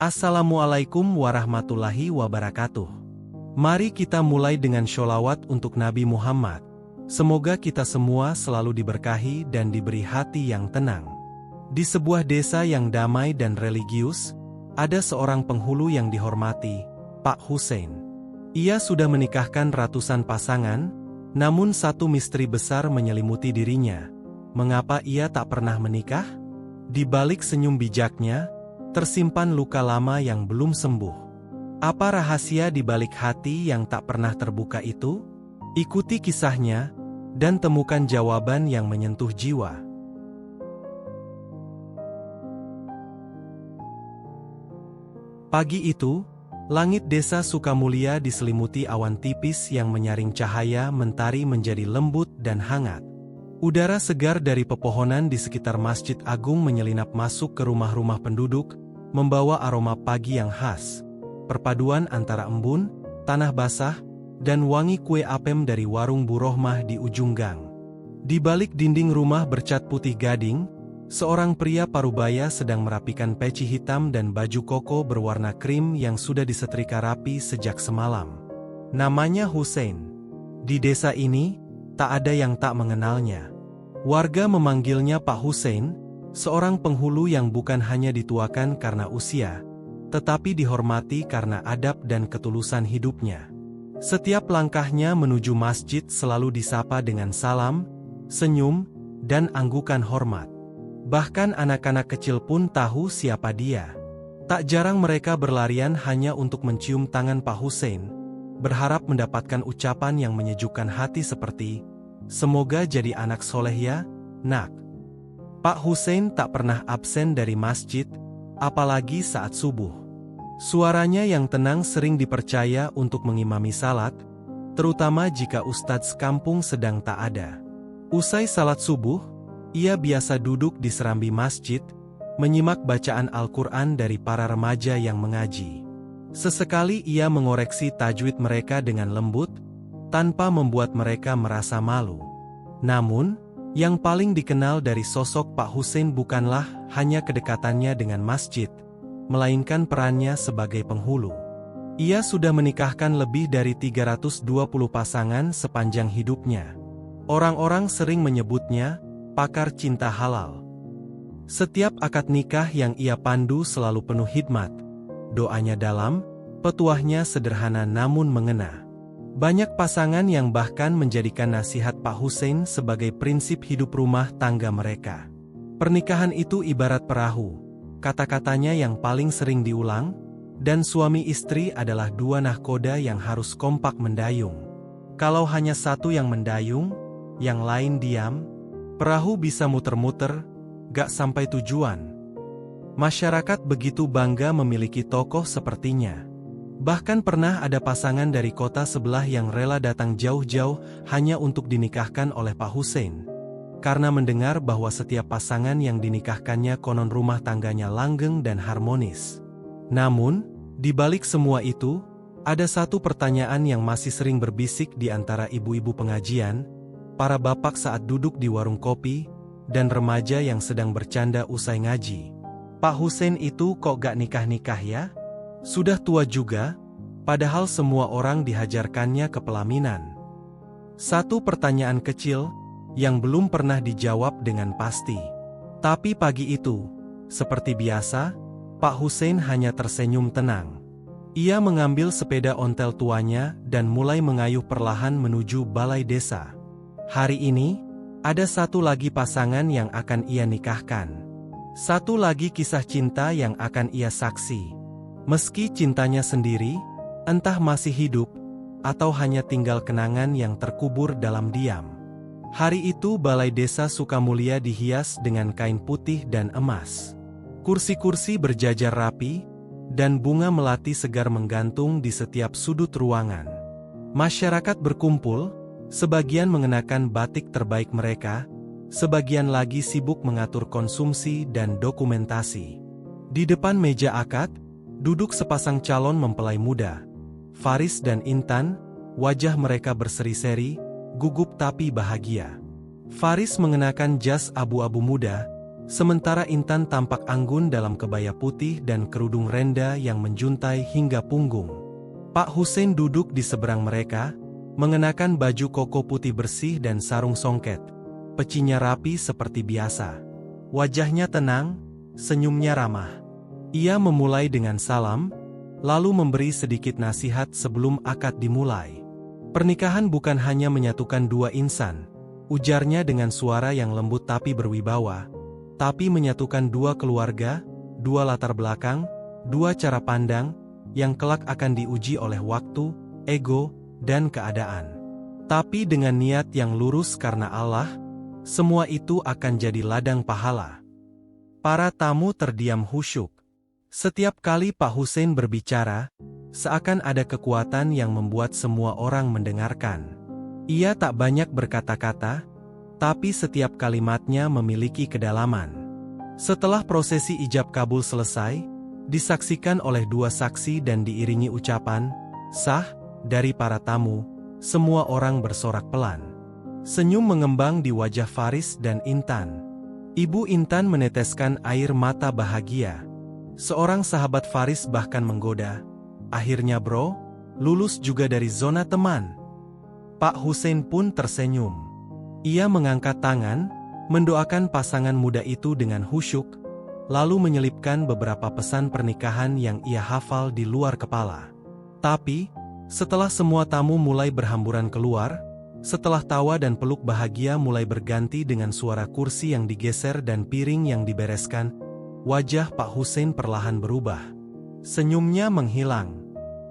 Assalamualaikum warahmatullahi wabarakatuh. Mari kita mulai dengan sholawat untuk Nabi Muhammad. Semoga kita semua selalu diberkahi dan diberi hati yang tenang. Di sebuah desa yang damai dan religius, ada seorang penghulu yang dihormati, Pak Hussein. Ia sudah menikahkan ratusan pasangan, namun satu misteri besar menyelimuti dirinya. Mengapa ia tak pernah menikah? Di balik senyum bijaknya, tersimpan luka lama yang belum sembuh. Apa rahasia di balik hati yang tak pernah terbuka itu? Ikuti kisahnya, dan temukan jawaban yang menyentuh jiwa. Pagi itu, langit desa Sukamulya diselimuti awan tipis yang menyaring cahaya mentari menjadi lembut dan hangat. Udara segar dari pepohonan di sekitar Masjid Agung menyelinap masuk ke rumah-rumah penduduk, membawa aroma pagi yang khas. Perpaduan antara embun, tanah basah, dan wangi kue apem dari warung Bu Rohmah di ujung gang. Di balik dinding rumah bercat putih gading, seorang pria parubaya sedang merapikan peci hitam dan baju koko berwarna krim yang sudah disetrika rapi sejak semalam. Namanya Hussein. Di desa ini, tak ada yang tak mengenalnya. Warga memanggilnya Pak Hussein, seorang penghulu yang bukan hanya dituakan karena usia, tetapi dihormati karena adab dan ketulusan hidupnya. Setiap langkahnya menuju masjid selalu disapa dengan salam, senyum, dan anggukan hormat. Bahkan anak-anak kecil pun tahu siapa dia. Tak jarang mereka berlarian hanya untuk mencium tangan Pak Hussein, berharap mendapatkan ucapan yang menyejukkan hati seperti, "Semoga jadi anak soleh ya, nak." Pak Hussein tak pernah absen dari masjid, apalagi saat subuh. Suaranya yang tenang sering dipercaya untuk mengimami salat, terutama jika ustadz kampung sedang tak ada. Usai salat subuh, ia biasa duduk di serambi masjid, menyimak bacaan Al-Quran dari para remaja yang mengaji. Sesekali ia mengoreksi tajwid mereka dengan lembut, tanpa membuat mereka merasa malu. Namun, yang paling dikenal dari sosok Pak Hussein bukanlah hanya kedekatannya dengan masjid, melainkan perannya sebagai penghulu. Ia sudah menikahkan lebih dari 320 pasangan sepanjang hidupnya. Orang-orang sering menyebutnya pakar cinta halal. Setiap akad nikah yang ia pandu selalu penuh hikmat. Doanya dalam, petuahnya sederhana namun mengena. Banyak pasangan yang bahkan menjadikan nasihat Pak Hussein sebagai prinsip hidup rumah tangga mereka. Pernikahan itu ibarat perahu, kata-katanya yang paling sering diulang, dan suami istri adalah dua nahkoda yang harus kompak mendayung. Kalau hanya satu yang mendayung, yang lain diam, perahu bisa muter-muter, gak sampai tujuan. Masyarakat begitu bangga memiliki tokoh sepertinya. Bahkan pernah ada pasangan dari kota sebelah yang rela datang jauh-jauh hanya untuk dinikahkan oleh Pak Hussein. Karena mendengar bahwa setiap pasangan yang dinikahkannya konon rumah tangganya langgeng dan harmonis. Namun, di balik semua itu, ada satu pertanyaan yang masih sering berbisik di antara ibu-ibu pengajian, para bapak saat duduk di warung kopi, dan remaja yang sedang bercanda usai ngaji. Pak Hussein itu kok gak nikah-nikah ya? Sudah tua juga, padahal semua orang dihajarkannya ke pelaminan. Satu pertanyaan kecil, yang belum pernah dijawab dengan pasti. Tapi pagi itu, seperti biasa, Pak Hussein hanya tersenyum tenang. Ia mengambil sepeda ontel tuanya dan mulai mengayuh perlahan menuju balai desa. Hari ini, ada satu lagi pasangan yang akan ia nikahkan. Satu lagi kisah cinta yang akan ia saksi. Meski cintanya sendiri, entah masih hidup, atau hanya tinggal kenangan yang terkubur dalam diam. Hari itu balai desa Sukamulya dihias dengan kain putih dan emas. Kursi-kursi berjajar rapi, dan bunga melati segar menggantung di setiap sudut ruangan. Masyarakat berkumpul, sebagian mengenakan batik terbaik mereka, sebagian lagi sibuk mengatur konsumsi dan dokumentasi. Di depan meja akad, duduk sepasang calon mempelai muda, Faris dan Intan, wajah mereka berseri-seri, gugup tapi bahagia. Faris mengenakan jas abu-abu muda, Sementara Intan tampak anggun dalam kebaya putih dan kerudung renda yang menjuntai hingga punggung. Pak Hussein duduk di seberang mereka, mengenakan baju koko putih bersih dan sarung songket. Pecinya rapi seperti biasa. Wajahnya tenang, senyumnya ramah. Ia memulai dengan salam, lalu memberi sedikit nasihat sebelum akad dimulai. Pernikahan bukan hanya menyatukan dua insan, ujarnya dengan suara yang lembut tapi berwibawa, tapi menyatukan dua keluarga, dua latar belakang, dua cara pandang, yang kelak akan diuji oleh waktu, ego, dan keadaan. Tapi dengan niat yang lurus karena Allah, semua itu akan jadi ladang pahala. Para tamu terdiam khusyuk. Setiap kali Pak Hussein berbicara, seakan ada kekuatan yang membuat semua orang mendengarkan. Ia tak banyak berkata-kata, tapi setiap kalimatnya memiliki kedalaman. Setelah prosesi ijab kabul selesai, disaksikan oleh dua saksi dan diiringi ucapan sah dari para tamu, semua orang bersorak pelan. Senyum mengembang di wajah Faris dan Intan. Ibu Intan meneteskan air mata bahagia. Seorang sahabat Faris bahkan menggoda, "Akhirnya bro, lulus juga dari zona teman." Pak Hussein pun tersenyum. Ia mengangkat tangan, mendoakan pasangan muda itu dengan khusyuk, lalu menyelipkan beberapa pesan pernikahan yang ia hafal di luar kepala. Tapi, setelah semua tamu mulai berhamburan keluar, setelah tawa dan peluk bahagia mulai berganti dengan suara kursi yang digeser dan piring yang dibereskan, wajah Pak Hussein perlahan berubah. Senyumnya menghilang.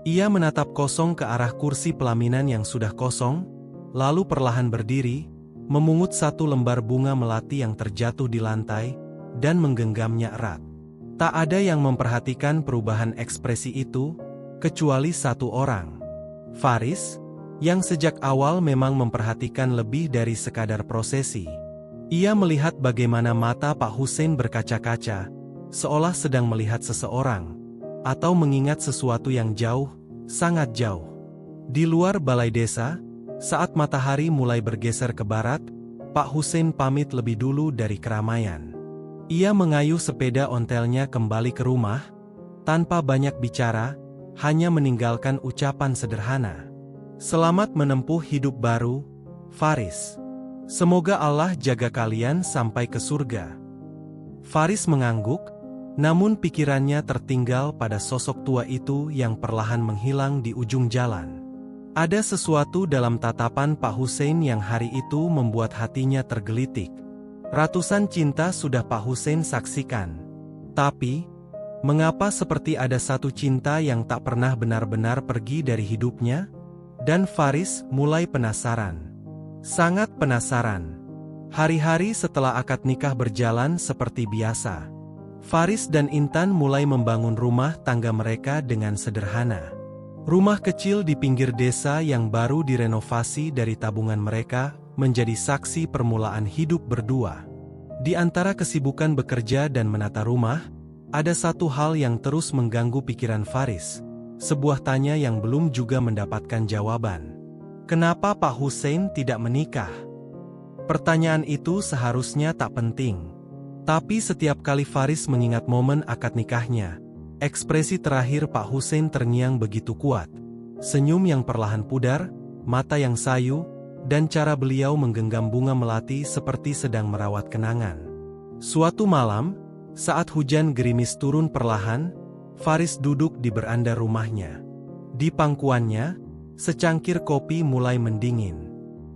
Ia menatap kosong ke arah kursi pelaminan yang sudah kosong, lalu perlahan berdiri, memungut satu lembar bunga melati yang terjatuh di lantai, dan menggenggamnya erat. Tak ada yang memperhatikan perubahan ekspresi itu, kecuali satu orang. Faris, yang sejak awal memang memperhatikan lebih dari sekadar prosesi. Ia melihat bagaimana mata Pak Hussein berkaca-kaca, seolah sedang melihat seseorang, atau mengingat sesuatu yang jauh, sangat jauh. Di luar balai desa, saat matahari mulai bergeser ke barat, Pak Hussein pamit lebih dulu dari keramaian. Ia mengayuh sepeda ontelnya kembali ke rumah, tanpa banyak bicara, hanya meninggalkan ucapan sederhana. "Selamat menempuh hidup baru, Faris. Semoga Allah jaga kalian sampai ke surga." Faris mengangguk, namun pikirannya tertinggal pada sosok tua itu yang perlahan menghilang di ujung jalan. Ada sesuatu dalam tatapan Pak Hussein yang hari itu membuat hatinya tergelitik. Ratusan cinta sudah Pak Hussein saksikan. Tapi, mengapa seperti ada satu cinta yang tak pernah benar-benar pergi dari hidupnya? Dan Faris mulai penasaran. Sangat penasaran. Hari-hari setelah akad nikah berjalan seperti biasa. Faris dan Intan mulai membangun rumah tangga mereka dengan sederhana. Rumah kecil di pinggir desa yang baru direnovasi dari tabungan mereka menjadi saksi permulaan hidup berdua. Di antara kesibukan bekerja dan menata rumah, ada satu hal yang terus mengganggu pikiran Faris. Sebuah tanya yang belum juga mendapatkan jawaban. Kenapa Pak Hussein tidak menikah? Pertanyaan itu seharusnya tak penting. Tapi setiap kali Faris mengingat momen akad nikahnya, ekspresi terakhir Pak Hussein terngiang begitu kuat. Senyum yang perlahan pudar, mata yang sayu, dan cara beliau menggenggam bunga melati seperti sedang merawat kenangan. Suatu malam, saat hujan gerimis turun perlahan, Faris duduk di beranda rumahnya. Di pangkuannya, secangkir kopi mulai mendingin.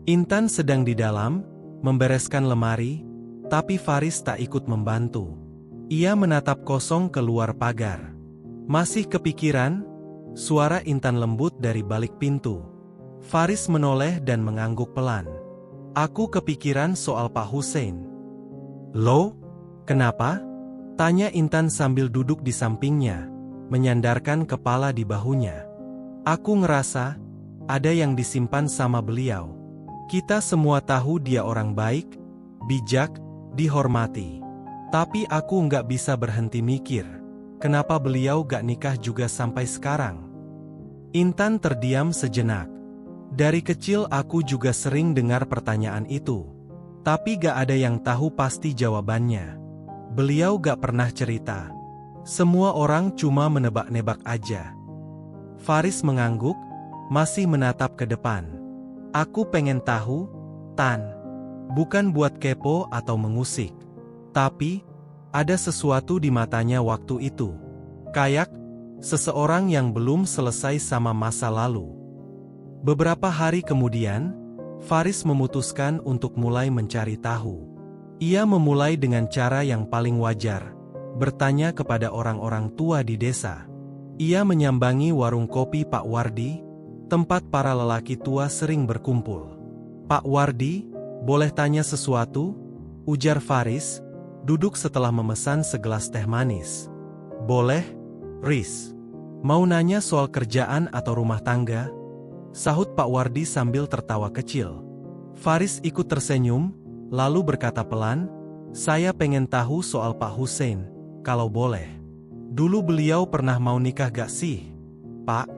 Intan sedang di dalam, membereskan lemari, tapi Faris tak ikut membantu. Ia menatap kosong keluar pagar. Masih kepikiran? Suara Intan lembut dari balik pintu. Faris menoleh dan mengangguk pelan. "Aku kepikiran soal Pak Hussein." "Loh? Kenapa?" tanya Intan sambil duduk di sampingnya, menyandarkan kepala di bahunya. "Aku ngerasa ada yang disimpan sama beliau. Kita semua tahu dia orang baik, bijak, dihormati. Tapi aku nggak bisa berhenti mikir, kenapa beliau gak nikah juga sampai sekarang?" Intan terdiam sejenak. "Dari kecil aku juga sering dengar pertanyaan itu. Tapi gak ada yang tahu pasti jawabannya. Beliau gak pernah cerita. Semua orang cuma menebak-nebak aja. Faris mengangguk, masih menatap ke depan. Aku pengen tahu, Tan. Bukan buat kepo atau mengusik. Tapi, ada sesuatu di matanya waktu itu. Kayak seseorang yang belum selesai sama masa lalu. Beberapa hari kemudian, Faris memutuskan untuk mulai mencari tahu. Ia memulai dengan cara yang paling wajar, bertanya kepada orang-orang tua di desa. Ia menyambangi warung kopi Pak Wardi, tempat para lelaki tua sering berkumpul. Pak Wardi, boleh tanya sesuatu? Ujar Faris, duduk setelah memesan segelas teh manis. Boleh, Riz. Mau nanya soal kerjaan atau rumah tangga? Sahut Pak Wardi sambil tertawa kecil. Faris ikut tersenyum, lalu berkata pelan, saya pengen tahu soal Pak Hussein, kalau boleh. Dulu beliau pernah mau nikah gak sih, Pak?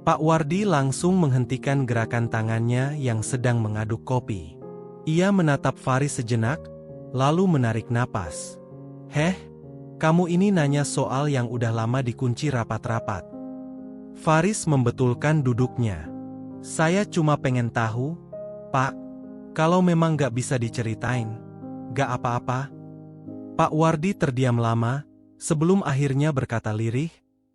Pak Wardi langsung menghentikan gerakan tangannya yang sedang mengaduk kopi. Ia menatap Faris sejenak, lalu menarik napas. Heh, kamu ini nanya soal yang udah lama dikunci rapat-rapat. Faris membetulkan duduknya. Saya cuma pengen tahu, Pak, kalau memang gak bisa diceritain, gak apa-apa. Pak Wardi terdiam lama, sebelum akhirnya berkata lirih,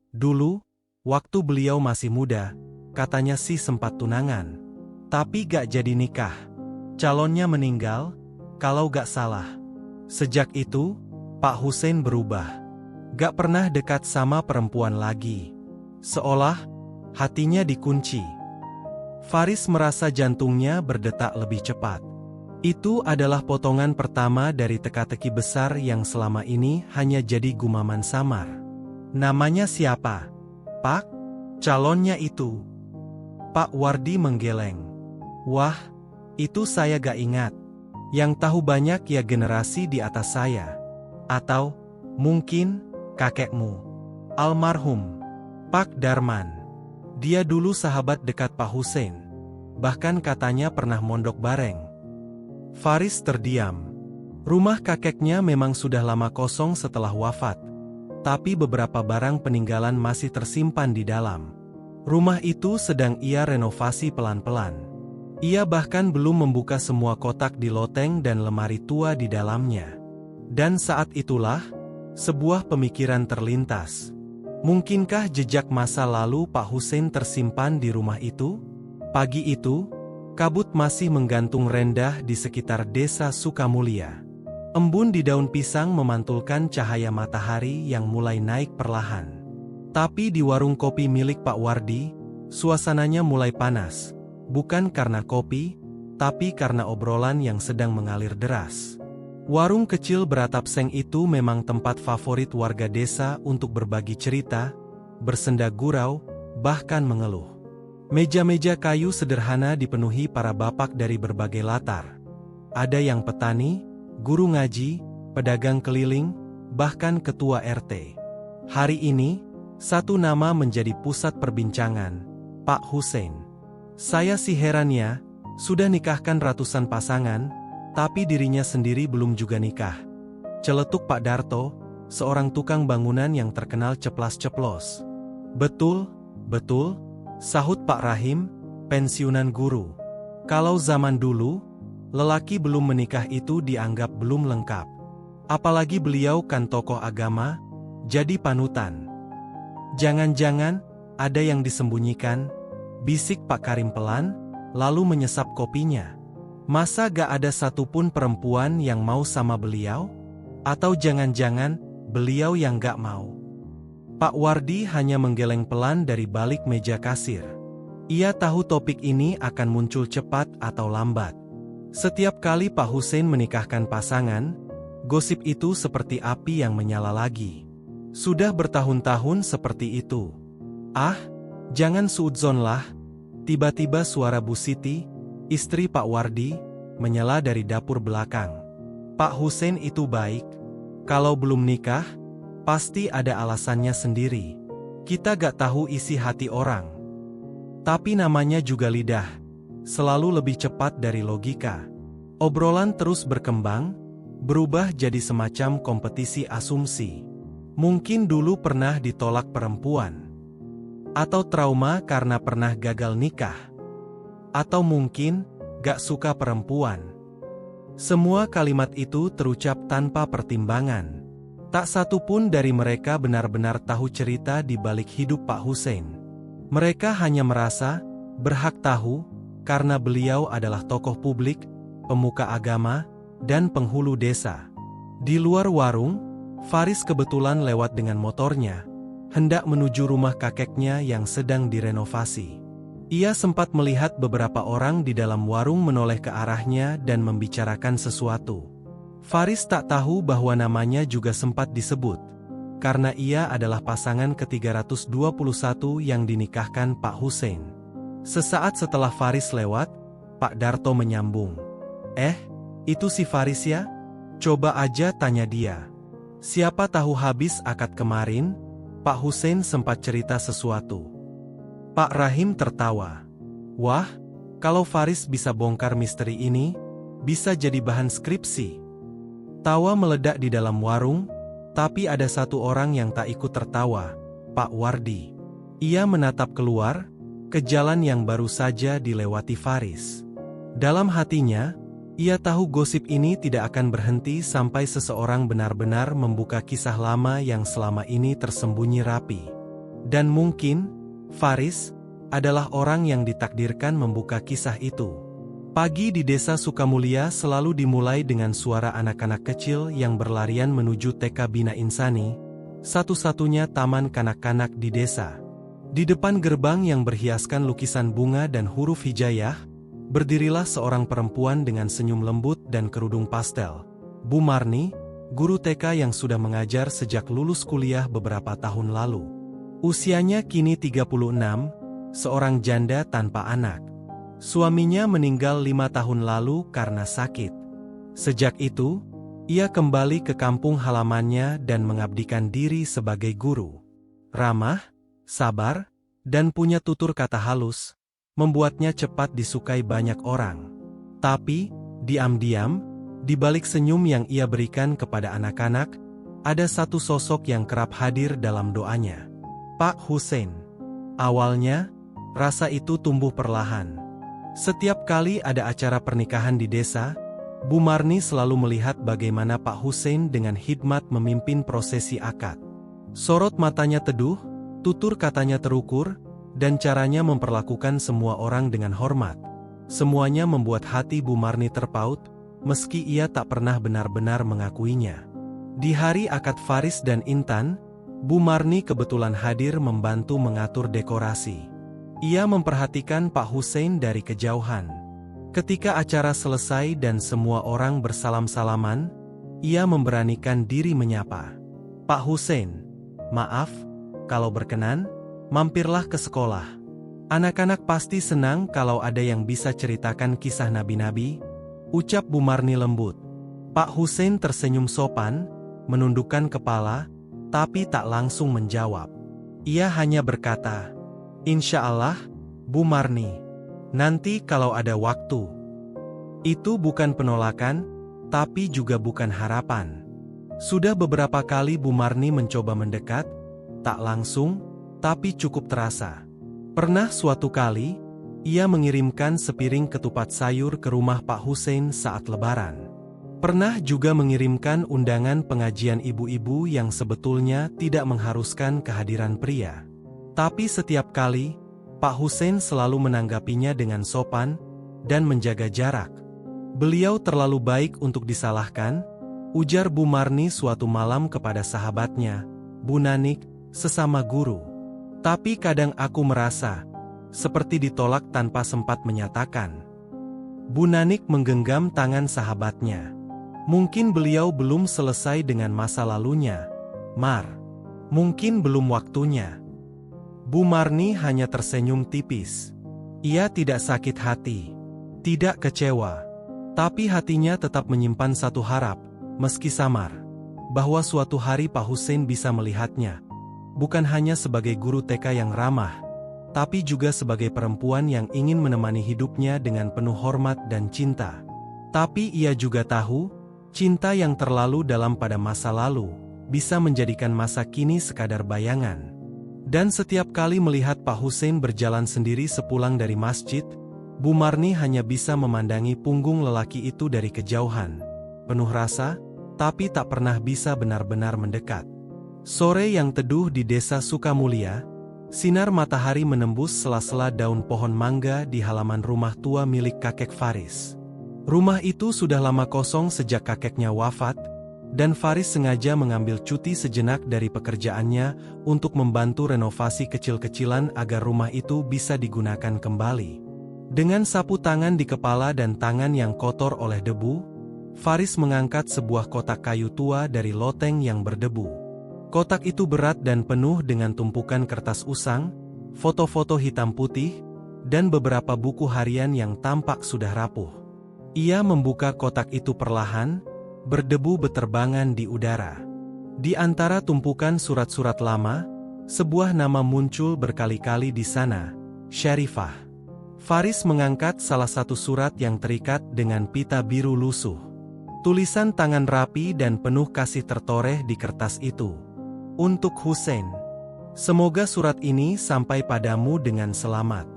dulu, waktu beliau masih muda, katanya sih sempat tunangan. Tapi gak jadi nikah. Calonnya meninggal, kalau gak salah. Sejak itu, Pak Hussein berubah. Gak pernah dekat sama perempuan lagi. Seolah hatinya dikunci. Faris merasa jantungnya berdetak lebih cepat. Itu adalah potongan pertama dari teka-teki besar yang selama ini hanya jadi gumaman samar. Namanya siapa? Pak? Calonnya itu. Pak Wardi menggeleng. Wah, itu saya gak ingat. Yang tahu banyak ya generasi di atas saya. Atau, mungkin, kakekmu. Almarhum Pak Darman. Dia dulu sahabat dekat Pak Hussein. Bahkan katanya pernah mondok bareng. Faris terdiam. Rumah kakeknya memang sudah lama kosong setelah wafat. Tapi beberapa barang peninggalan masih tersimpan di dalam. Rumah itu sedang ia renovasi pelan-pelan. Ia bahkan belum membuka semua kotak di loteng dan lemari tua di dalamnya. Dan saat itulah, sebuah pemikiran terlintas. Mungkinkah jejak masa lalu Pak Hussein tersimpan di rumah itu? Pagi itu, kabut masih menggantung rendah di sekitar desa Sukamulya. Embun di daun pisang memantulkan cahaya matahari yang mulai naik perlahan. Tapi di warung kopi milik Pak Wardi, suasananya mulai panas. Bukan karena kopi, tapi karena obrolan yang sedang mengalir deras. Warung kecil beratap seng itu memang tempat favorit warga desa untuk berbagi cerita, bersenda gurau, bahkan mengeluh. Meja-meja kayu sederhana dipenuhi para bapak dari berbagai latar. Ada yang petani, guru ngaji, pedagang keliling, bahkan ketua RT. Hari ini, satu nama menjadi pusat perbincangan, Pak Hussein. Saya sih heran ya, sudah nikahkan ratusan pasangan, tapi dirinya sendiri belum juga nikah. Celetuk Pak Darto, seorang tukang bangunan yang terkenal ceplas-ceplos. Betul, betul, sahut Pak Rahim, pensiunan guru. Kalau zaman dulu, lelaki belum menikah itu dianggap belum lengkap. Apalagi beliau kan tokoh agama, jadi panutan. Jangan-jangan, ada yang disembunyikan, bisik Pak Karim pelan, lalu menyesap kopinya. Masa gak ada satupun perempuan yang mau sama beliau? Atau jangan-jangan, beliau yang gak mau? Pak Wardi hanya menggeleng pelan dari balik meja kasir. Ia tahu topik ini akan muncul cepat atau lambat. Setiap kali Pak Hussein menikahkan pasangan, gosip itu seperti api yang menyala lagi. Sudah bertahun-tahun seperti itu. Ah, jangan suudzon lah. Tiba-tiba suara Bu Siti, istri Pak Wardi, menyela dari dapur belakang. Pak Hussein itu baik. Kalau belum nikah, pasti ada alasannya sendiri. Kita gak tahu isi hati orang. Tapi namanya juga lidah. Selalu lebih cepat dari logika. Obrolan terus berkembang. berubah jadi semacam kompetisi asumsi. Mungkin dulu pernah ditolak perempuan, atau trauma karena pernah gagal nikah, atau mungkin gak suka perempuan. Semua kalimat itu terucap tanpa pertimbangan. Tak satu pun dari mereka benar-benar tahu cerita di balik hidup Pak Hussein. Mereka hanya merasa berhak tahu karena beliau adalah tokoh publik, pemuka agama, dan penghulu desa. Di luar warung, Faris kebetulan lewat dengan motornya, hendak menuju rumah kakeknya yang sedang direnovasi. Ia sempat melihat beberapa orang di dalam warung menoleh ke arahnya dan membicarakan sesuatu. Faris tak tahu bahwa namanya juga sempat disebut, karena ia adalah pasangan ke-321 yang dinikahkan Pak Hussein. Sesaat setelah Faris lewat, Pak Darto menyambung. Itu si Faris ya? Coba aja tanya dia. Siapa tahu habis akad kemarin, Pak Hussein sempat cerita sesuatu. Pak Rahim tertawa. Wah, kalau Faris bisa bongkar misteri ini, bisa jadi bahan skripsi. Tawa meledak di dalam warung, tapi ada satu orang yang tak ikut tertawa, Pak Wardi. Ia menatap keluar, ke jalan yang baru saja dilewati Faris. Dalam hatinya, ia tahu gosip ini tidak akan berhenti sampai seseorang benar-benar membuka kisah lama yang selama ini tersembunyi rapi. Dan mungkin, Faris adalah orang yang ditakdirkan membuka kisah itu. Pagi di desa Sukamulya selalu dimulai dengan suara anak-anak kecil yang berlarian menuju TK Bina Insani, satu-satunya taman kanak-kanak di desa. Di depan gerbang yang berhiaskan lukisan bunga dan huruf hijayah, berdirilah seorang perempuan dengan senyum lembut dan kerudung pastel. Bu Marni, guru TK yang sudah mengajar sejak lulus kuliah beberapa tahun lalu. Usianya kini 36, seorang janda tanpa anak. Suaminya meninggal 5 tahun lalu karena sakit. Sejak itu, ia kembali ke kampung halamannya dan mengabdikan diri sebagai guru. Ramah, sabar, dan punya tutur kata halus, membuatnya cepat disukai banyak orang. Tapi, diam-diam, di balik senyum yang ia berikan kepada anak-anak, ada satu sosok yang kerap hadir dalam doanya. Pak Hussein. Awalnya, rasa itu tumbuh perlahan. Setiap kali ada acara pernikahan di desa, Bu Marni selalu melihat bagaimana Pak Hussein dengan hikmat memimpin prosesi akad. Sorot matanya teduh, tutur katanya terukur, dan caranya memperlakukan semua orang dengan hormat. Semuanya membuat hati Bu Marni terpaut, meski ia tak pernah benar-benar mengakuinya. Di hari akad Faris dan Intan, Bu Marni kebetulan hadir membantu mengatur dekorasi. Ia memperhatikan Pak Hussein dari kejauhan. Ketika acara selesai dan semua orang bersalam-salaman, ia memberanikan diri menyapa. Pak Hussein, maaf, kalau berkenan, mampirlah ke sekolah. Anak-anak pasti senang kalau ada yang bisa ceritakan kisah nabi-nabi, ucap Bu Marni lembut. Pak Hussein tersenyum sopan, menundukkan kepala, tapi tak langsung menjawab. Ia hanya berkata, Insya Allah, Bu Marni. Nanti kalau ada waktu. Itu bukan penolakan, tapi juga bukan harapan. Sudah beberapa kali Bu Marni mencoba mendekat, tak langsung, tapi cukup terasa. Pernah suatu kali, ia mengirimkan sepiring ketupat sayur ke rumah Pak Hussein saat Lebaran. Pernah juga mengirimkan undangan pengajian ibu-ibu yang sebetulnya tidak mengharuskan kehadiran pria. Tapi setiap kali, Pak Hussein selalu menanggapinya dengan sopan dan menjaga jarak. Beliau terlalu baik untuk disalahkan, ujar Bu Marni suatu malam kepada sahabatnya, Bu Nanik, sesama guru. Tapi kadang aku merasa seperti ditolak tanpa sempat menyatakan. Bu Nanik menggenggam tangan sahabatnya. Mungkin beliau belum selesai dengan masa lalunya, Mar. Mungkin belum waktunya. Bu Marni hanya tersenyum tipis. Ia tidak sakit hati, tidak kecewa, tapi hatinya tetap menyimpan satu harap, meski samar, bahwa suatu hari Pak Hussein bisa melihatnya, bukan hanya sebagai guru TK yang ramah, tapi juga sebagai perempuan yang ingin menemani hidupnya dengan penuh hormat dan cinta. Tapi ia juga tahu, Cinta yang terlalu dalam pada masa lalu, bisa menjadikan masa kini sekadar bayangan. Dan setiap kali melihat Pak Hussein berjalan sendiri sepulang dari masjid, Bu Marni hanya bisa memandangi punggung lelaki itu dari kejauhan, penuh rasa, tapi tak pernah bisa benar-benar mendekat. Sore yang teduh di desa Sukamulya, sinar matahari menembus sela-sela daun pohon mangga di halaman rumah tua milik kakek Faris. Rumah itu sudah lama kosong sejak kakeknya wafat, dan Faris sengaja mengambil cuti sejenak dari pekerjaannya untuk membantu renovasi kecil-kecilan agar rumah itu bisa digunakan kembali. Dengan sapu tangan di kepala dan tangan yang kotor oleh debu, Faris mengangkat sebuah kotak kayu tua dari loteng yang berdebu. Kotak itu berat dan penuh dengan tumpukan kertas usang, foto-foto hitam putih, dan beberapa buku harian yang tampak sudah rapuh. Ia membuka kotak itu perlahan, berdebu beterbangan di udara. Di antara tumpukan surat-surat lama, sebuah nama muncul berkali-kali di sana, Syarifah. Faris mengangkat salah satu surat yang terikat dengan pita biru lusuh. Tulisan tangan rapi dan penuh kasih tertoreh di kertas itu. Untuk Hussein. Semoga surat ini sampai padamu dengan selamat.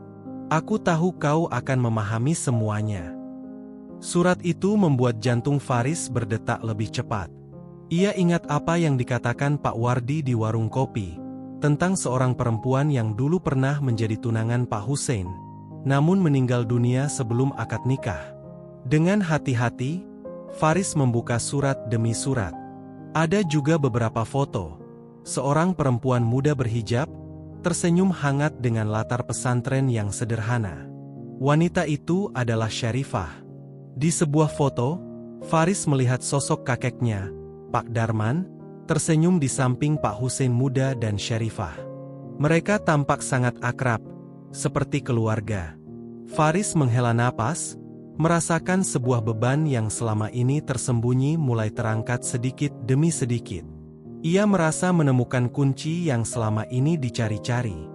Aku tahu kau akan memahami semuanya. Surat itu membuat jantung Faris berdetak lebih cepat. Ia ingat apa yang dikatakan Pak Wardi di warung kopi, tentang seorang perempuan yang dulu pernah menjadi tunangan Pak Hussein, namun meninggal dunia sebelum akad nikah. Dengan hati-hati, Faris membuka surat demi surat. Ada juga beberapa foto. Seorang perempuan muda berhijab, tersenyum hangat dengan latar pesantren yang sederhana. Wanita itu adalah Syarifah. Di sebuah foto, Faris melihat sosok kakeknya, Pak Darman, tersenyum di samping Pak Hussein muda dan Syarifah. Mereka tampak sangat akrab, seperti keluarga. Faris menghela napas, merasakan sebuah beban yang selama ini tersembunyi mulai terangkat sedikit demi sedikit. Ia merasa menemukan kunci yang selama ini dicari-cari.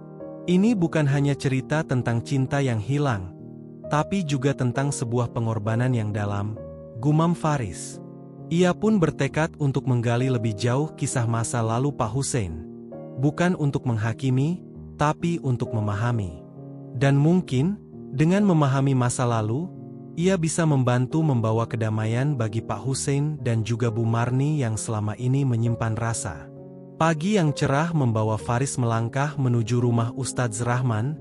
Ini bukan hanya cerita tentang cinta yang hilang, tapi juga tentang sebuah pengorbanan yang dalam, gumam Faris. Ia pun bertekad untuk menggali lebih jauh kisah masa lalu Pak Hussein. Bukan untuk menghakimi, tapi untuk memahami. Dan mungkin, dengan memahami masa lalu, ia bisa membantu membawa kedamaian bagi Pak Hussein dan juga Bu Marni yang selama ini menyimpan rasa. Pagi yang cerah membawa Faris melangkah menuju rumah Ustadz Rahman,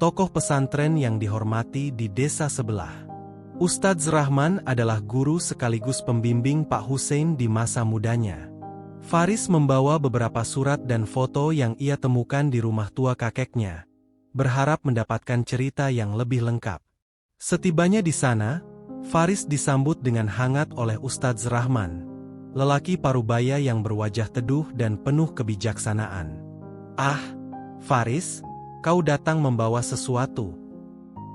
tokoh pesantren yang dihormati di desa sebelah. Ustadz Rahman adalah guru sekaligus pembimbing Pak Hussein di masa mudanya. Faris membawa beberapa surat dan foto yang ia temukan di rumah tua kakeknya, berharap mendapatkan cerita yang lebih lengkap. Setibanya di sana, Faris disambut dengan hangat oleh Ustadz Rahman, lelaki parubaya yang berwajah teduh dan penuh kebijaksanaan. "Ah, Faris, kau datang membawa sesuatu."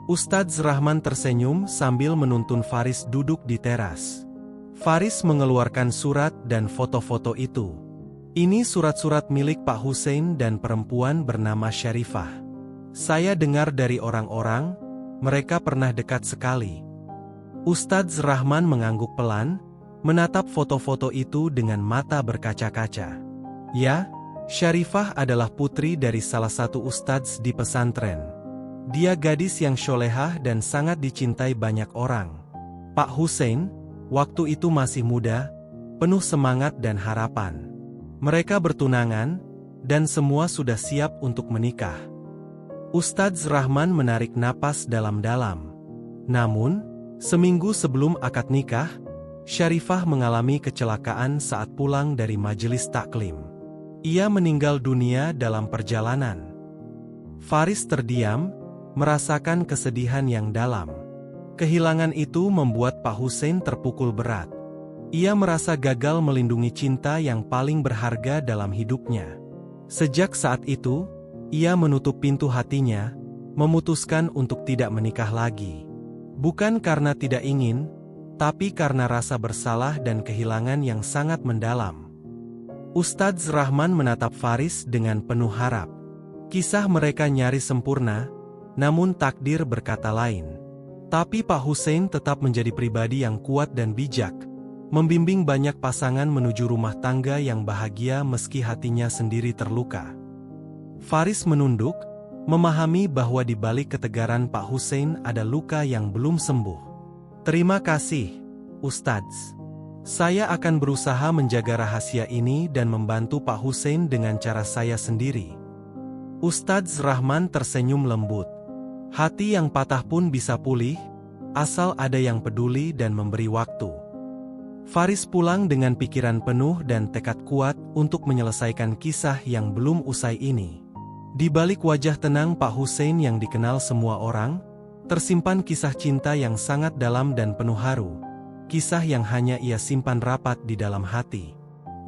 Ustadz Rahman tersenyum sambil menuntun Faris duduk di teras. Faris mengeluarkan surat dan foto-foto itu. Ini surat-surat milik Pak Hussein dan perempuan bernama Syarifah. Saya dengar dari orang-orang, mereka pernah dekat sekali. Ustadz Rahman mengangguk pelan, menatap foto-foto itu dengan mata berkaca-kaca. Ya, Syarifah adalah putri dari salah satu ustadz di pesantren. Dia gadis yang sholehah dan sangat dicintai banyak orang. Pak Hussein, waktu itu masih muda, penuh semangat dan harapan. Mereka bertunangan, dan semua sudah siap untuk menikah. Ustadz Rahman menarik napas dalam-dalam. Namun, seminggu sebelum akad nikah, Syarifah mengalami kecelakaan saat pulang dari majelis taklim. Ia meninggal dunia dalam perjalanan. Faris terdiam, merasakan kesedihan yang dalam. Kehilangan itu membuat Pak Hussein terpukul berat. Ia merasa gagal melindungi cinta yang paling berharga dalam hidupnya. Sejak saat itu, ia menutup pintu hatinya, memutuskan untuk tidak menikah lagi. Bukan karena tidak ingin, tapi karena rasa bersalah dan kehilangan yang sangat mendalam. Ustadz Rahman menatap Faris dengan penuh harap. Kisah mereka nyaris sempurna, namun takdir berkata lain. Tapi Pak Hussein tetap menjadi pribadi yang kuat dan bijak, membimbing banyak pasangan menuju rumah tangga yang bahagia meski hatinya sendiri terluka. Faris menunduk, memahami bahwa di balik ketegaran Pak Hussein ada luka yang belum sembuh. "Terima kasih, Ustadz. Saya akan berusaha menjaga rahasia ini dan membantu Pak Hussein dengan cara saya sendiri." Ustadz Rahman tersenyum lembut. Hati yang patah pun bisa pulih, asal ada yang peduli dan memberi waktu. Faris pulang dengan pikiran penuh dan tekad kuat untuk menyelesaikan kisah yang belum usai ini. Di balik wajah tenang Pak Hussein yang dikenal semua orang, tersimpan kisah cinta yang sangat dalam dan penuh haru. Kisah yang hanya ia simpan rapat di dalam hati.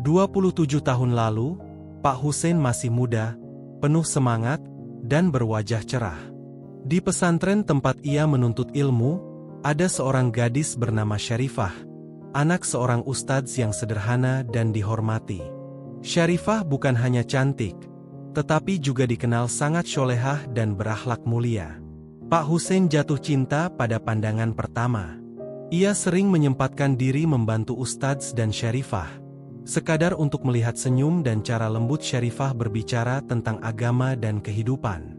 27 tahun lalu, Pak Hussein masih muda, penuh semangat, dan berwajah cerah. Di pesantren tempat ia menuntut ilmu, ada seorang gadis bernama Syarifah, anak seorang ustadz yang sederhana dan dihormati. Syarifah bukan hanya cantik, tetapi juga dikenal sangat solehah dan berakhlak mulia. Pak Hussein jatuh cinta pada pandangan pertama. Ia sering menyempatkan diri membantu ustadz dan Syarifah, sekadar untuk melihat senyum dan cara lembut Syarifah berbicara tentang agama dan kehidupan.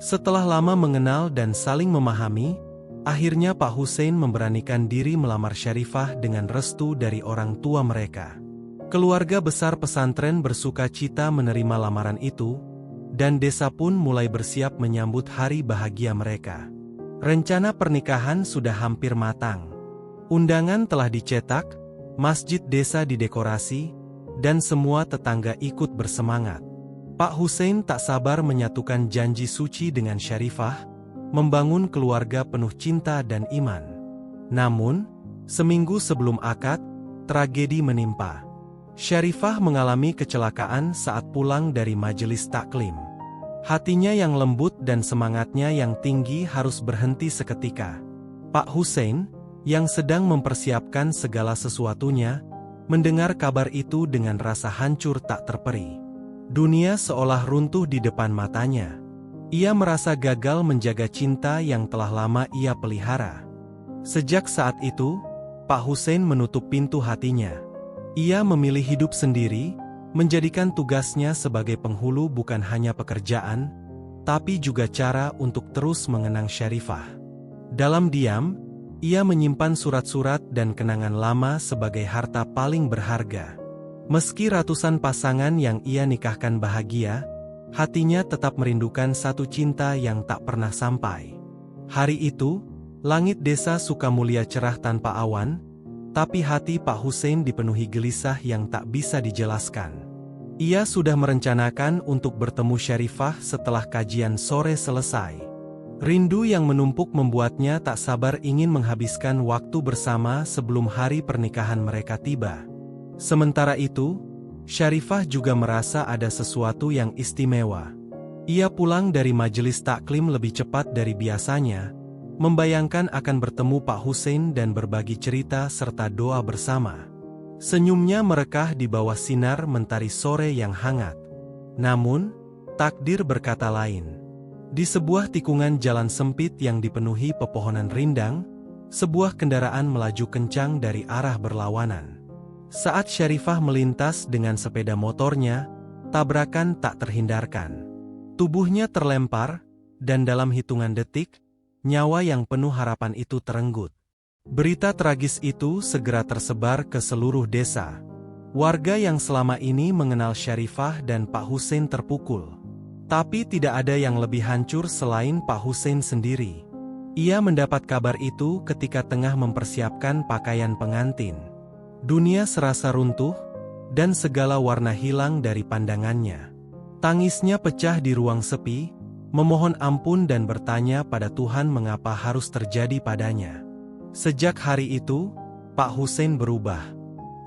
Setelah lama mengenal dan saling memahami, akhirnya Pak Hussein memberanikan diri melamar Syarifah dengan restu dari orang tua mereka. Keluarga besar pesantren bersuka cita menerima lamaran itu, dan desa pun mulai bersiap menyambut hari bahagia mereka. Rencana pernikahan sudah hampir matang. Undangan telah dicetak, masjid desa didekorasi, dan semua tetangga ikut bersemangat. Pak Hussein tak sabar menyatukan janji suci dengan Syarifah, membangun keluarga penuh cinta dan iman. Namun, seminggu sebelum akad, tragedi menimpa. Syarifah mengalami kecelakaan saat pulang dari majelis taklim. Hatinya yang lembut dan semangatnya yang tinggi harus berhenti seketika. Pak Hussein, yang sedang mempersiapkan segala sesuatunya, mendengar kabar itu dengan rasa hancur tak terperi. Dunia seolah runtuh di depan matanya. Ia merasa gagal menjaga cinta yang telah lama ia pelihara. Sejak saat itu, Pak Hussein menutup pintu hatinya. Ia memilih hidup sendiri, menjadikan tugasnya sebagai penghulu bukan hanya pekerjaan, tapi juga cara untuk terus mengenang Syarifah. Dalam diam, ia menyimpan surat-surat dan kenangan lama sebagai harta paling berharga. Meski ratusan pasangan yang ia nikahkan bahagia, hatinya tetap merindukan satu cinta yang tak pernah sampai. Hari itu, langit desa Sukamulya cerah tanpa awan, tapi hati Pak Hussein dipenuhi gelisah yang tak bisa dijelaskan. Ia sudah merencanakan untuk bertemu Syarifah setelah kajian sore selesai. Rindu yang menumpuk membuatnya tak sabar ingin menghabiskan waktu bersama sebelum hari pernikahan mereka tiba. Sementara itu, Syarifah juga merasa ada sesuatu yang istimewa. Ia pulang dari majelis taklim lebih cepat dari biasanya, membayangkan akan bertemu Pak Hussein dan berbagi cerita serta doa bersama. Senyumnya merekah di bawah sinar mentari sore yang hangat. Namun, takdir berkata lain. Di sebuah tikungan jalan sempit yang dipenuhi pepohonan rindang, sebuah kendaraan melaju kencang dari arah berlawanan. Saat Syarifah melintas dengan sepeda motornya, tabrakan tak terhindarkan. Tubuhnya terlempar, dan dalam hitungan detik, nyawa yang penuh harapan itu terenggut. Berita tragis itu segera tersebar ke seluruh desa. Warga yang selama ini mengenal Syarifah dan Pak Hussein terpukul. Tapi tidak ada yang lebih hancur selain Pak Hussein sendiri. Ia mendapat kabar itu ketika tengah mempersiapkan pakaian pengantin. Dunia serasa runtuh, dan segala warna hilang dari pandangannya. Tangisnya pecah di ruang sepi, memohon ampun dan bertanya pada Tuhan mengapa harus terjadi padanya. Sejak hari itu, Pak Hussein berubah.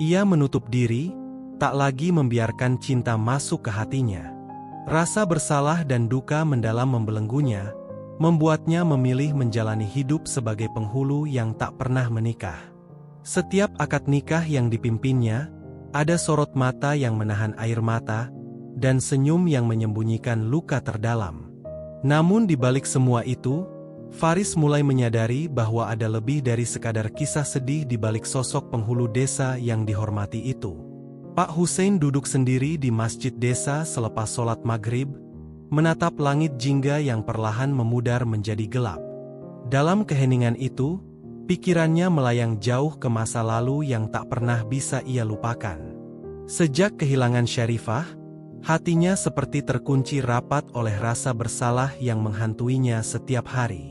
Ia menutup diri, tak lagi membiarkan cinta masuk ke hatinya. Rasa bersalah dan duka mendalam membelenggunya, membuatnya memilih menjalani hidup sebagai penghulu yang tak pernah menikah. Setiap akad nikah yang dipimpinnya, ada sorot mata yang menahan air mata, dan senyum yang menyembunyikan luka terdalam. Namun di balik semua itu, Faris mulai menyadari bahwa ada lebih dari sekadar kisah sedih di balik sosok penghulu desa yang dihormati itu. Pak Hussein duduk sendiri di masjid desa selepas sholat maghrib, menatap langit jingga yang perlahan memudar menjadi gelap. Dalam keheningan itu, pikirannya melayang jauh ke masa lalu yang tak pernah bisa ia lupakan. Sejak kehilangan Syarifah, hatinya seperti terkunci rapat oleh rasa bersalah yang menghantuinya setiap hari.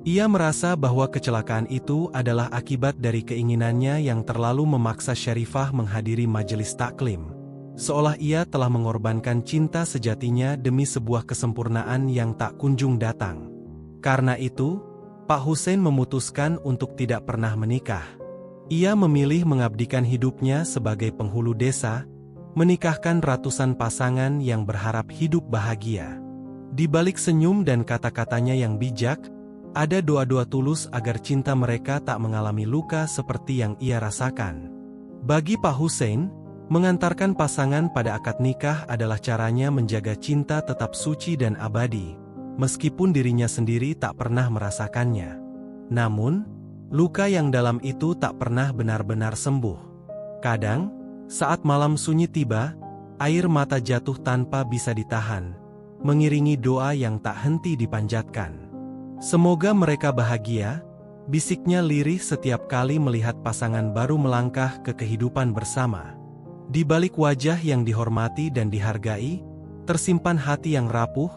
Ia merasa bahwa kecelakaan itu adalah akibat dari keinginannya yang terlalu memaksa Syarifah menghadiri majelis taklim. Seolah ia telah mengorbankan cinta sejatinya demi sebuah kesempurnaan yang tak kunjung datang. Karena itu, Pak Hussein memutuskan untuk tidak pernah menikah. Ia memilih mengabdikan hidupnya sebagai penghulu desa, menikahkan ratusan pasangan yang berharap hidup bahagia. Di balik senyum dan kata-katanya yang bijak, ada doa-doa tulus agar cinta mereka tak mengalami luka seperti yang ia rasakan. Bagi Pak Hussein, mengantarkan pasangan pada akad nikah adalah caranya menjaga cinta tetap suci dan abadi, meskipun dirinya sendiri tak pernah merasakannya. Namun, luka yang dalam itu tak pernah benar-benar sembuh. Kadang, saat malam sunyi tiba, air mata jatuh tanpa bisa ditahan, mengiringi doa yang tak henti dipanjatkan. Semoga mereka bahagia, bisiknya lirih setiap kali melihat pasangan baru melangkah ke kehidupan bersama. Di balik wajah yang dihormati dan dihargai, tersimpan hati yang rapuh,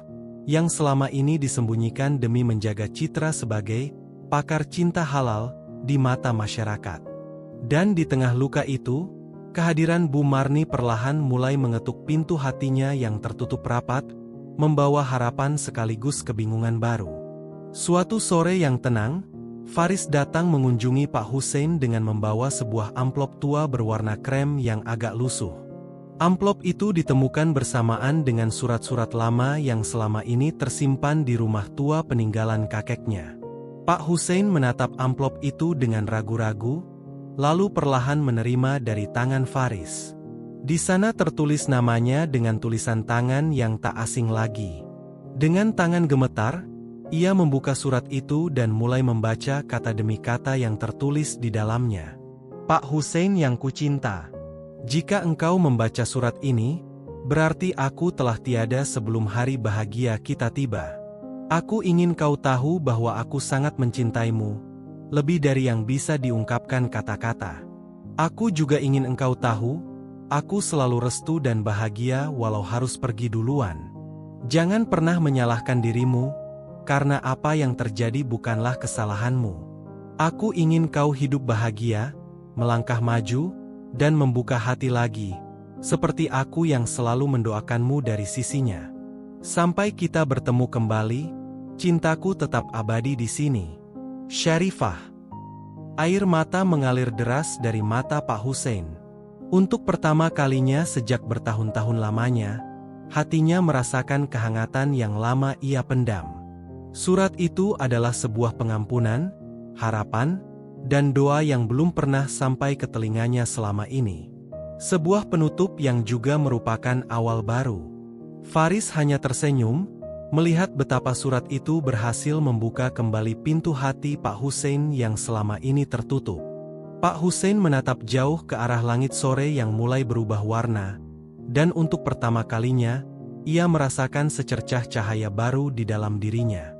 yang selama ini disembunyikan demi menjaga citra sebagai pakar cinta halal di mata masyarakat. Dan di tengah luka itu, kehadiran Bu Marni perlahan mulai mengetuk pintu hatinya yang tertutup rapat, membawa harapan sekaligus kebingungan baru. Suatu sore yang tenang, Faris datang mengunjungi Pak Hussein dengan membawa sebuah amplop tua berwarna krem yang agak lusuh. Amplop itu ditemukan bersamaan dengan surat-surat lama yang selama ini tersimpan di rumah tua peninggalan kakeknya. Pak Hussein menatap amplop itu dengan ragu-ragu, lalu perlahan menerima dari tangan Faris. Di sana tertulis namanya dengan tulisan tangan yang tak asing lagi. Dengan tangan gemetar, ia membuka surat itu dan mulai membaca kata demi kata yang tertulis di dalamnya. Pak Hussein yang kucinta, jika engkau membaca surat ini, berarti aku telah tiada sebelum hari bahagia kita tiba. Aku ingin kau tahu bahwa aku sangat mencintaimu, lebih dari yang bisa diungkapkan kata-kata. Aku juga ingin engkau tahu, aku selalu restu dan bahagia walau harus pergi duluan. Jangan pernah menyalahkan dirimu, karena apa yang terjadi bukanlah kesalahanmu. Aku ingin kau hidup bahagia, melangkah maju, dan membuka hati lagi, seperti aku yang selalu mendoakanmu dari sisinya. Sampai kita bertemu kembali, cintaku tetap abadi di sini. Syarifah. Air mata mengalir deras dari mata Pak Hussein. Untuk pertama kalinya sejak bertahun-tahun lamanya, hatinya merasakan kehangatan yang lama ia pendam. Surat itu adalah sebuah pengampunan, harapan, dan doa yang belum pernah sampai ke telinganya selama ini. Sebuah penutup yang juga merupakan awal baru. Faris hanya tersenyum, melihat betapa surat itu berhasil membuka kembali pintu hati Pak Hussein yang selama ini tertutup. Pak Hussein menatap jauh ke arah langit sore yang mulai berubah warna, dan untuk pertama kalinya, ia merasakan secercah cahaya baru di dalam dirinya.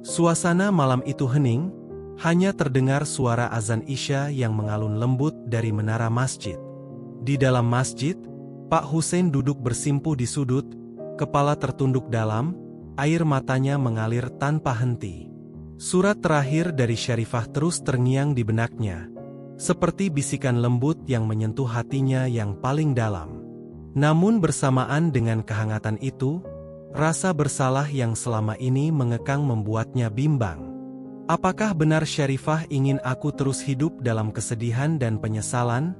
Suasana malam itu hening, hanya terdengar suara azan Isya yang mengalun lembut dari menara masjid. Di dalam masjid, Pak Hussein duduk bersimpuh di sudut, kepala tertunduk dalam, air matanya mengalir tanpa henti. Surat terakhir dari Syarifah terus terngiang di benaknya, seperti bisikan lembut yang menyentuh hatinya yang paling dalam. Namun bersamaan dengan kehangatan itu, rasa bersalah yang selama ini mengekang membuatnya bimbang. Apakah benar Syarifah ingin aku terus hidup dalam kesedihan dan penyesalan?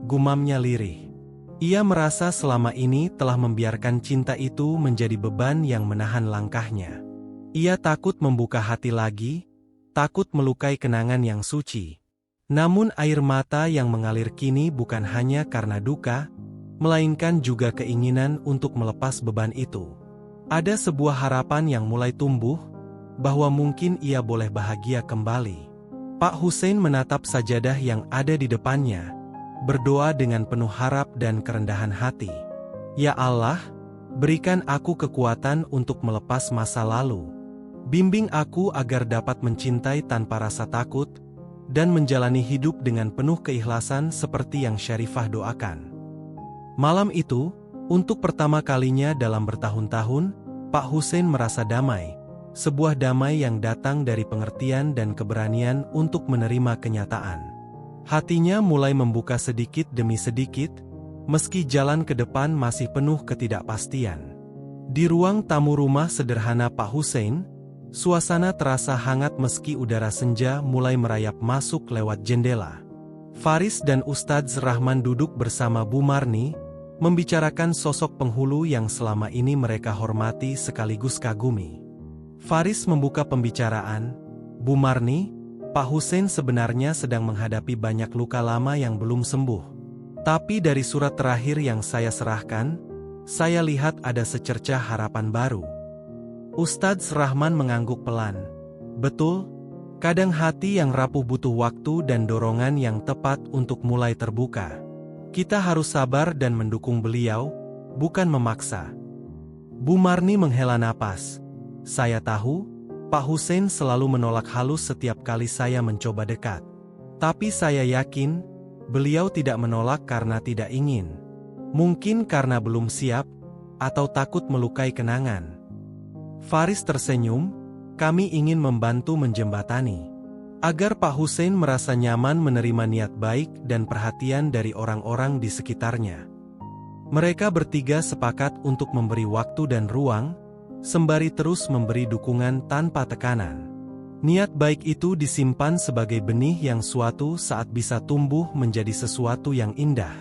Gumamnya lirih. Ia merasa selama ini telah membiarkan cinta itu menjadi beban yang menahan langkahnya. Ia takut membuka hati lagi, takut melukai kenangan yang suci. Namun air mata yang mengalir kini bukan hanya karena duka, melainkan juga keinginan untuk melepas beban itu. Ada sebuah harapan yang mulai tumbuh, bahwa mungkin ia boleh bahagia kembali. Pak Hussein menatap sajadah yang ada di depannya, berdoa dengan penuh harap dan kerendahan hati. Ya Allah, berikan aku kekuatan untuk melepas masa lalu. Bimbing aku agar dapat mencintai tanpa rasa takut, dan menjalani hidup dengan penuh keikhlasan seperti yang Syarifah doakan. Malam itu, untuk pertama kalinya dalam bertahun-tahun, Pak Hussein merasa damai. Sebuah damai yang datang dari pengertian dan keberanian untuk menerima kenyataan. Hatinya mulai membuka sedikit demi sedikit, meski jalan ke depan masih penuh ketidakpastian. Di ruang tamu rumah sederhana Pak Hussein, suasana terasa hangat meski udara senja mulai merayap masuk lewat jendela. Faris dan Ustadz Rahman duduk bersama Bu Marni, membicarakan sosok penghulu yang selama ini mereka hormati sekaligus kagumi. Faris membuka pembicaraan, "Bu Marni, Pak Hussein sebenarnya sedang menghadapi banyak luka lama yang belum sembuh. Tapi dari surat terakhir yang saya serahkan, saya lihat ada secercah harapan baru." Ustadz Rahman mengangguk pelan. "Betul, kadang hati yang rapuh butuh waktu dan dorongan yang tepat untuk mulai terbuka. Kita harus sabar dan mendukung beliau, bukan memaksa." Bu Marni menghela napas. "Saya tahu, Pak Hussein selalu menolak halus setiap kali saya mencoba dekat. Tapi saya yakin, beliau tidak menolak karena tidak ingin. Mungkin karena belum siap, atau takut melukai kenangan." Faris tersenyum, "Kami ingin membantu menjembatani. Agar Pak Hussein merasa nyaman menerima niat baik dan perhatian dari orang-orang di sekitarnya." Mereka bertiga sepakat untuk memberi waktu dan ruang, sembari terus memberi dukungan tanpa tekanan. Niat baik itu disimpan sebagai benih yang suatu saat bisa tumbuh menjadi sesuatu yang indah.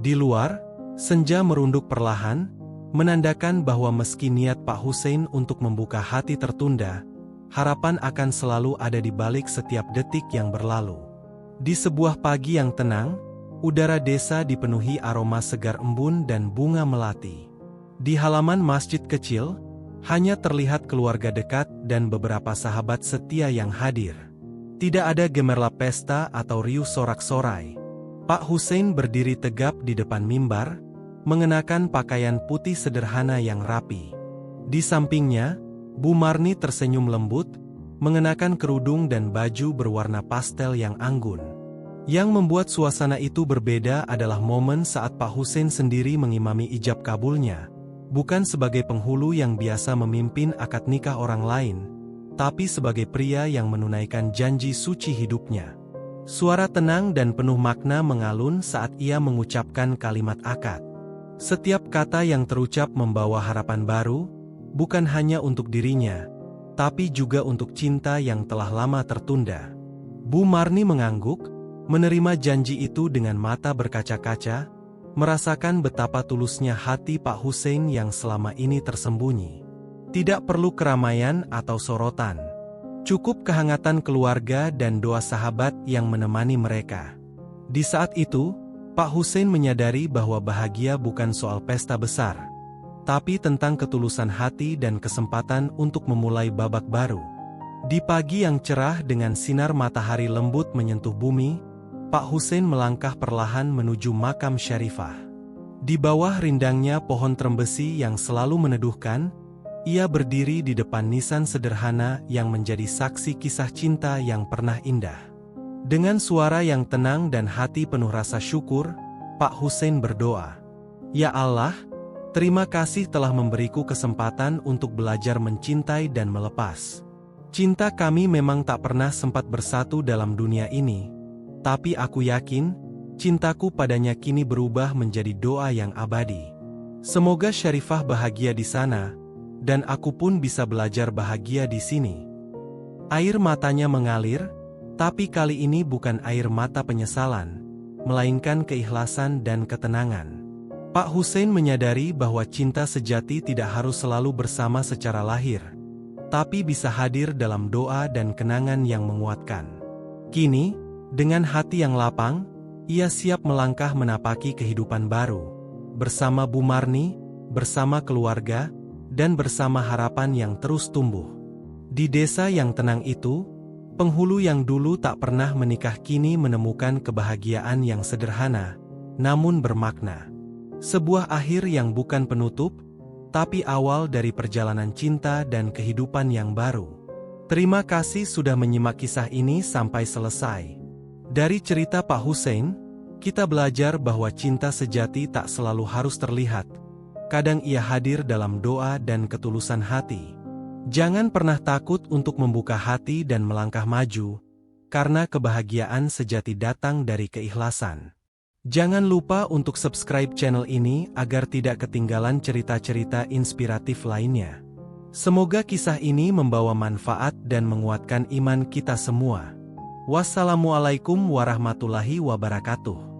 Di luar, senja merunduk perlahan, menandakan bahwa meski niat Pak Hussein untuk membuka hati tertunda, harapan akan selalu ada di balik setiap detik yang berlalu. Di sebuah pagi yang tenang, udara desa dipenuhi aroma segar embun dan bunga melati. Di halaman masjid kecil, hanya terlihat keluarga dekat dan beberapa sahabat setia yang hadir. Tidak ada gemerlap pesta atau riuh sorak-sorai. Pak Hussein berdiri tegap di depan mimbar, mengenakan pakaian putih sederhana yang rapi. Di sampingnya, Bu Marni tersenyum lembut, mengenakan kerudung dan baju berwarna pastel yang anggun. Yang membuat suasana itu berbeda adalah momen saat Pak Hussein sendiri mengimami ijab kabulnya. Bukan sebagai penghulu yang biasa memimpin akad nikah orang lain, tapi sebagai pria yang menunaikan janji suci hidupnya. Suara tenang dan penuh makna mengalun saat ia mengucapkan kalimat akad. Setiap kata yang terucap membawa harapan baru, bukan hanya untuk dirinya, tapi juga untuk cinta yang telah lama tertunda. Bu Marni mengangguk, menerima janji itu dengan mata berkaca-kaca, merasakan betapa tulusnya hati Pak Hussein yang selama ini tersembunyi. Tidak perlu keramaian atau sorotan. Cukup kehangatan keluarga dan doa sahabat yang menemani mereka. Di saat itu, Pak Hussein menyadari bahwa bahagia bukan soal pesta besar, tapi tentang ketulusan hati dan kesempatan untuk memulai babak baru. Di pagi yang cerah dengan sinar matahari lembut menyentuh bumi, Pak Hussein melangkah perlahan menuju makam Syarifah. Di bawah rindangnya pohon trembesi yang selalu meneduhkan, ia berdiri di depan nisan sederhana yang menjadi saksi kisah cinta yang pernah indah. Dengan suara yang tenang dan hati penuh rasa syukur, Pak Hussein berdoa, "Ya Allah, terima kasih telah memberiku kesempatan untuk belajar mencintai dan melepas. Cinta kami memang tak pernah sempat bersatu dalam dunia ini, tapi aku yakin, cintaku padanya kini berubah menjadi doa yang abadi. Semoga Syarifah bahagia di sana, dan aku pun bisa belajar bahagia di sini." Air matanya mengalir, tapi kali ini bukan air mata penyesalan, melainkan keikhlasan dan ketenangan. Pak Hussein menyadari bahwa cinta sejati tidak harus selalu bersama secara lahir, tapi bisa hadir dalam doa dan kenangan yang menguatkan. Kini, dengan hati yang lapang, ia siap melangkah menapaki kehidupan baru, bersama Bu Marni, bersama keluarga, dan bersama harapan yang terus tumbuh. Di desa yang tenang itu, penghulu yang dulu tak pernah menikah kini menemukan kebahagiaan yang sederhana, namun bermakna. Sebuah akhir yang bukan penutup, tapi awal dari perjalanan cinta dan kehidupan yang baru. Terima kasih sudah menyimak kisah ini sampai selesai. Dari cerita Pak Hussein, kita belajar bahwa cinta sejati tak selalu harus terlihat. Kadang ia hadir dalam doa dan ketulusan hati. Jangan pernah takut untuk membuka hati dan melangkah maju, karena kebahagiaan sejati datang dari keikhlasan. Jangan lupa untuk subscribe channel ini agar tidak ketinggalan cerita-cerita inspiratif lainnya. Semoga kisah ini membawa manfaat dan menguatkan iman kita semua. Wassalamualaikum warahmatullahi wabarakatuh.